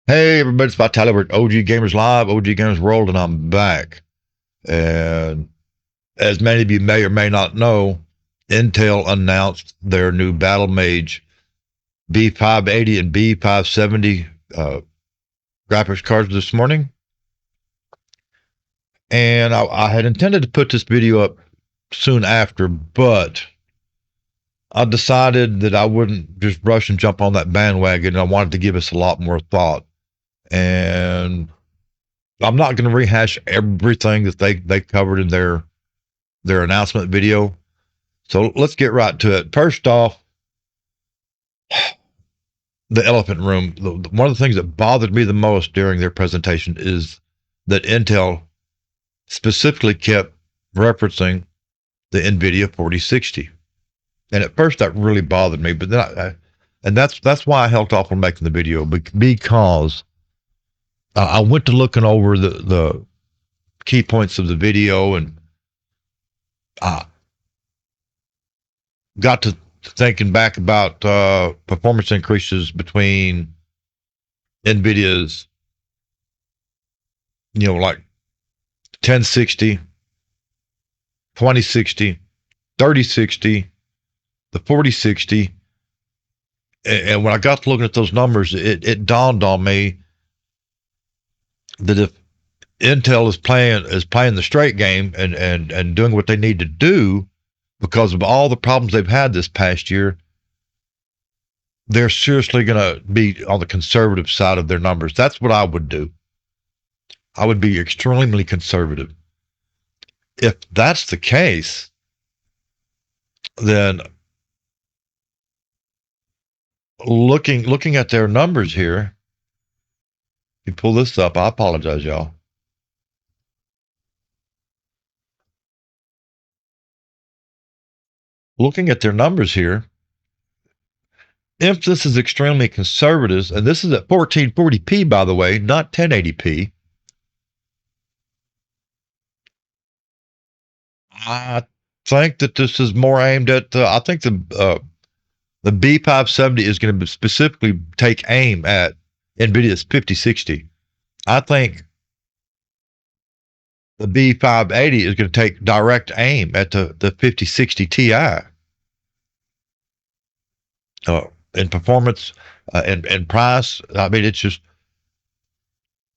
Hey everybody, it's about Tyler. We're at OG Gamers Live, OG Gamers World, and I'm back. And as many of you may or may not know, Intel announced their new BattleMage B580 and B570 graphics cards this morning. And I had intended to put this video up soon after, but I decided that I wouldn't just rush and jump on that bandwagon. I wanted to give us a lot more thought. And I'm not going to rehash everything that they covered in their announcement video. So let's get right to it. First off, the elephant room. One of the things that bothered me the most during their presentation is that Intel specifically kept referencing the NVIDIA 4060. And at first that really bothered me, but then and that's why I held off on making the video, because I went to looking over the key points of the video, and got to thinking back about performance increases between NVIDIA's, like 1060, 2060, 3060, the 4060. And when I got to looking at those numbers, it dawned on me that if Intel is playing the straight game and doing what they need to do because of all the problems they've had this past year, they're seriously going to be on the conservative side of their numbers. That's what I would do. I would be extremely conservative. If that's the case, then looking at their numbers here, you pull this up. I apologize, y'all. Looking at their numbers here, if this is extremely conservative, and this is at 1440p, by the way, not 1080p, I think that this is more aimed at, I think the B570 is going to specifically take aim at NVIDIA's 5060. I think the B580 is going to take direct aim at the 5060 Ti. In performance and price. I mean, it's just,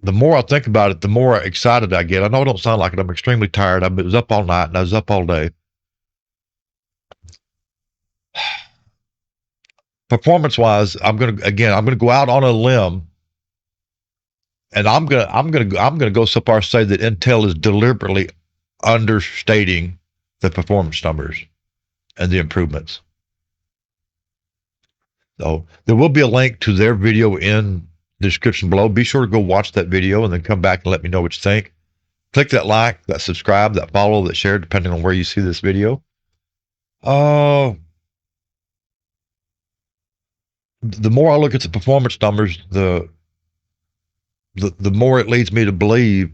the more I think about it, the more excited I get. I know I don't sound like it. I'm extremely tired. I was up all night and I was up all day. Performance wise, I'm going to go out on a limb, and I'm going to go so far as to say that Intel is deliberately understating the performance numbers and the improvements. So there will be a link to their video in the description below. Be sure to go watch that video and then come back and let me know what you think. Click that like, that subscribe, that follow, that share, depending on where you see this video. The more I look at the performance numbers, the more it leads me to believe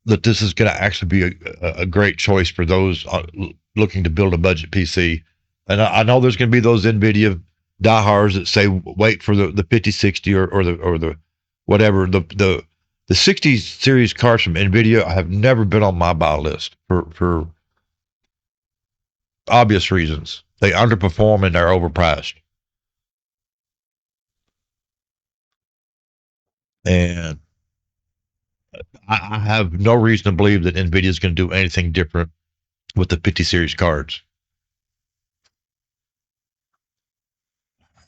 that this is going to actually be a great choice for those looking to build a budget PC. And I know there's going to be those NVIDIA diehards that say wait for the 5060 or the whatever. The 60 series cards from NVIDIA have never been on my buy list for obvious reasons. They underperform and they're overpriced. And I have no reason to believe that NVIDIA is going to do anything different with the 50 series cards.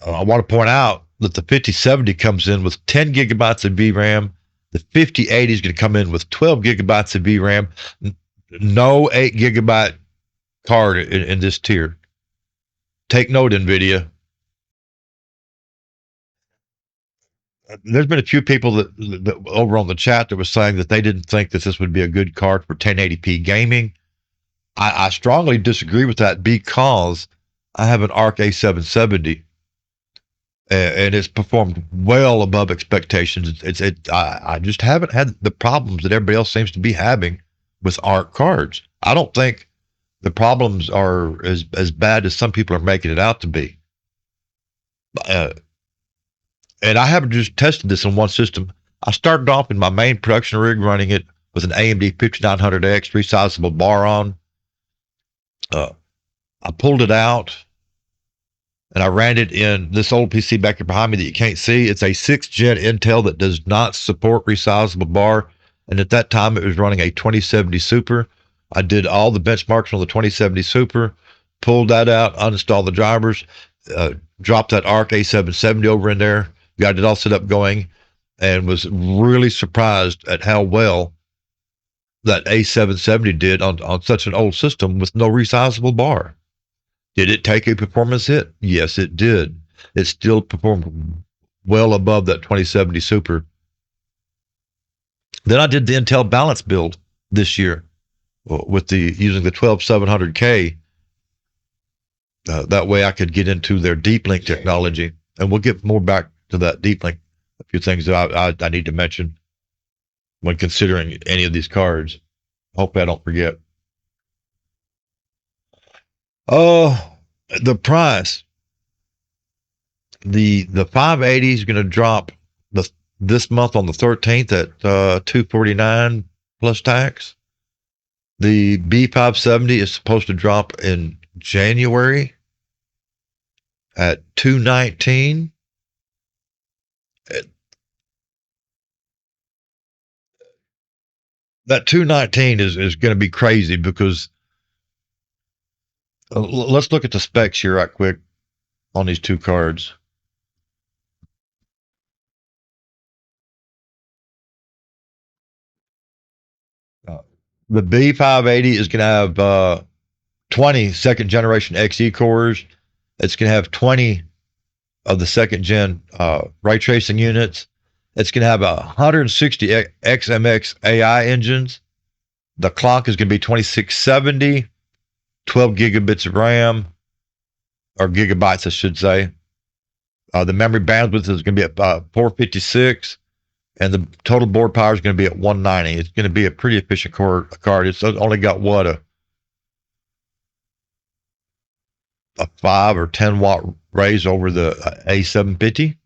I want to point out that the 5070 comes in with 10 gigabytes of VRAM. The 5080 is going to come in with 12 gigabytes of VRAM. No 8 gigabyte card in this tier. Take note, NVIDIA. There's been a few people that over on the chat that was saying that they didn't think that this would be a good card for 1080p gaming. I strongly disagree with that, because I have an ARC A770. And it's performed well above expectations. I just haven't had the problems that everybody else seems to be having with ARC cards. I don't think the problems are as bad as some people are making it out to be. and I haven't just tested this on one system. I started off in my main production rig running it with an AMD 5900X resizable bar on. I pulled it out and I ran it in this old PC back here behind me that you can't see. It's a 6th gen Intel that does not support resizable bar. And at that time, it was running a 2070 Super. I did all the benchmarks on the 2070 Super, pulled that out, uninstalled the drivers, dropped that ARC A770 over in there, got it all set up going, and was really surprised at how well that A770 did on such an old system with no resizable bar. Did it take a performance hit? Yes, it did. It still performed well above that 2070 Super. Then I did the Intel Balance build this year with using the 12700K. That way I could get into their deep link technology. And we'll get more back to that deep link. A few things that I need to mention when considering any of these cards. Hope I don't forget. The price. The 580 is going to drop this month on the 13th at $249 plus tax. The B570 is supposed to drop in January at $219. That $219 is going to be crazy because let's look at the specs here right quick on these two cards. The B580 is going to have 20 second generation XE cores. It's going to have 20 of the second gen ray tracing units. It's going to have 160 XMX AI engines. The clock is going to be 2670, 12 gigabits of RAM, or gigabytes, I should say. The memory bandwidth is going to be at 456, and the total board power is going to be at 190. It's going to be a pretty efficient card. It's only got what, a 5 or 10 watt raise over the A750.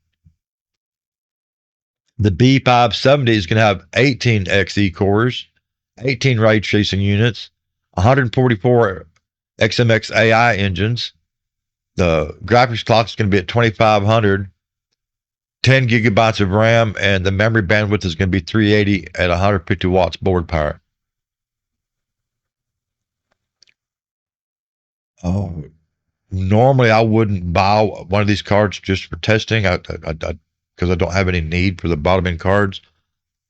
The B570 is going to have 18 XE cores, 18 ray tracing units, 144 XMX AI engines. The graphics clock is going to be at 2500, 10 gigabytes of RAM, and the memory bandwidth is going to be 380 at 150 watts board power. Oh, normally I wouldn't buy one of these cards just for testing. Because I don't have any need for the bottom end cards.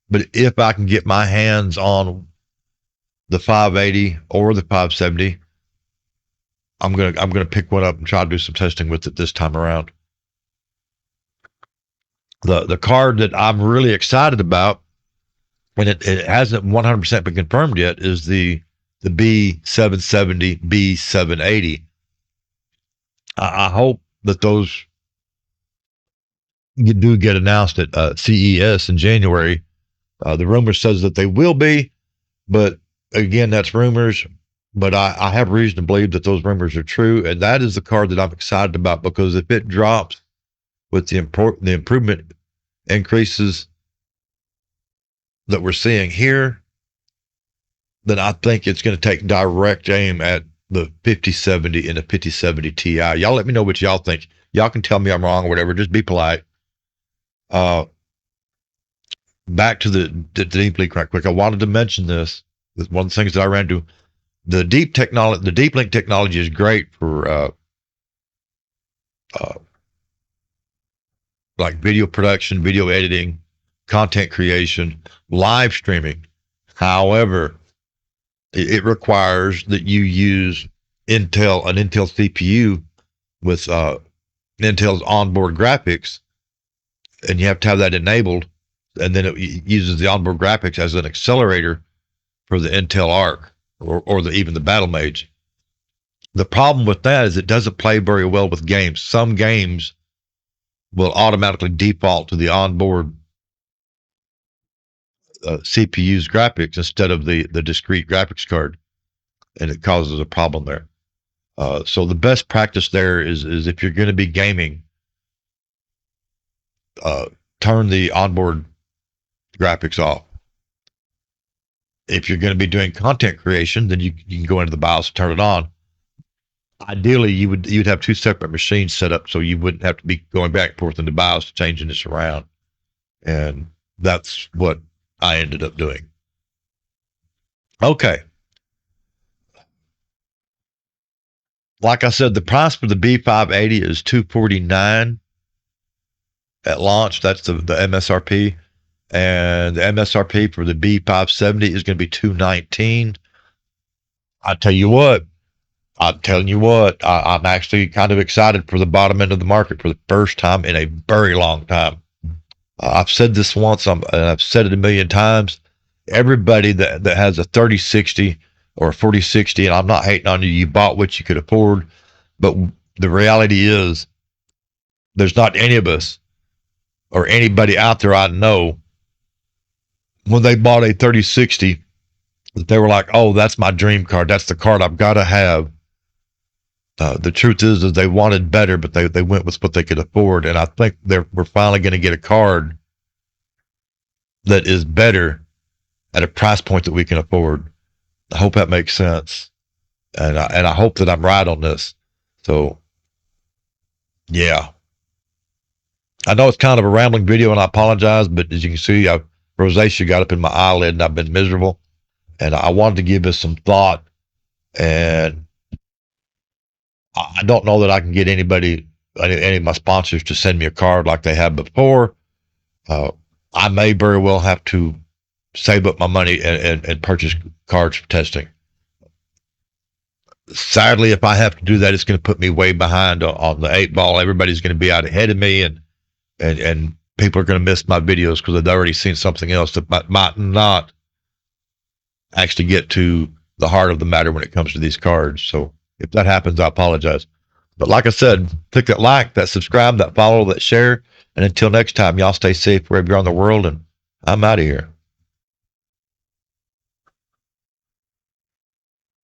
But if I can get my hands on the 580 or the 570, I'm gonna pick one up and try to do some testing with it this time around. The card that I'm really excited about, and it hasn't 100% been confirmed yet, is the B770 B780. I hope that those do get announced at CES in January. The rumor says that they will be, but again, that's rumors. But I have reason to believe that those rumors are true, and that is the card that I'm excited about, because if it drops with the improvement increases that we're seeing here, then I think it's going to take direct aim at the 5070 and the 5070 Ti. Y'all let me know what y'all think. Y'all can tell me I'm wrong or whatever. Just be polite. Back to the deep link right quick. I wanted to mention this. It's one of the things that I ran into. The deep link technology is great for like video production, video editing, content creation, live streaming. However, it requires that you use an Intel CPU with Intel's onboard graphics, and you have to have that enabled, and then it uses the onboard graphics as an accelerator for the Intel Arc or even the BattleMage. The problem with that is it doesn't play very well with games. Some games will automatically default to the onboard CPU's graphics instead of the discrete graphics card, and it causes a problem there. So the best practice there is if you're going to be gaming, turn the onboard graphics off. If you're going to be doing content creation, then you can go into the BIOS and turn it on. Ideally, you'd have two separate machines set up so you wouldn't have to be going back and forth in the BIOS changing this around. And that's what I ended up doing. Okay. Like I said, the price for the B580 is $249 at launch. That's the MSRP. And the MSRP for the B570 is going to be $219. I'm telling you what, I'm actually kind of excited for the bottom end of the market for the first time in a very long time. I've said this once, and I've said it a million times. Everybody that has a 3060 or a 4060, and I'm not hating on you, you bought what you could afford, but the reality is there's not any of us or anybody out there I know when they bought a 3060 that they were like, oh, that's my dream card. That's the card I've got to have. The truth is they wanted better, but they went with what they could afford. And I think we're finally going to get a card that is better at a price point that we can afford. I hope that makes sense. And I hope that I'm right on this. So, yeah. I know it's kind of a rambling video, and I apologize, but as you can see, rosacea got up in my eyelid, and I've been miserable. And I wanted to give this some thought. And I don't know that I can get any of my sponsors to send me a card like they have before. I may very well have to save up my money and purchase cards for testing. Sadly, if I have to do that, it's going to put me way behind on the 8-ball. Everybody's going to be out ahead of me, and people are going to miss my videos because they've already seen something else that might not actually get to the heart of the matter when it comes to these cards. So if that happens, I apologize. But like I said, click that like, that subscribe, that follow, that share. And until next time, y'all stay safe wherever you're in the world. And I'm out of here.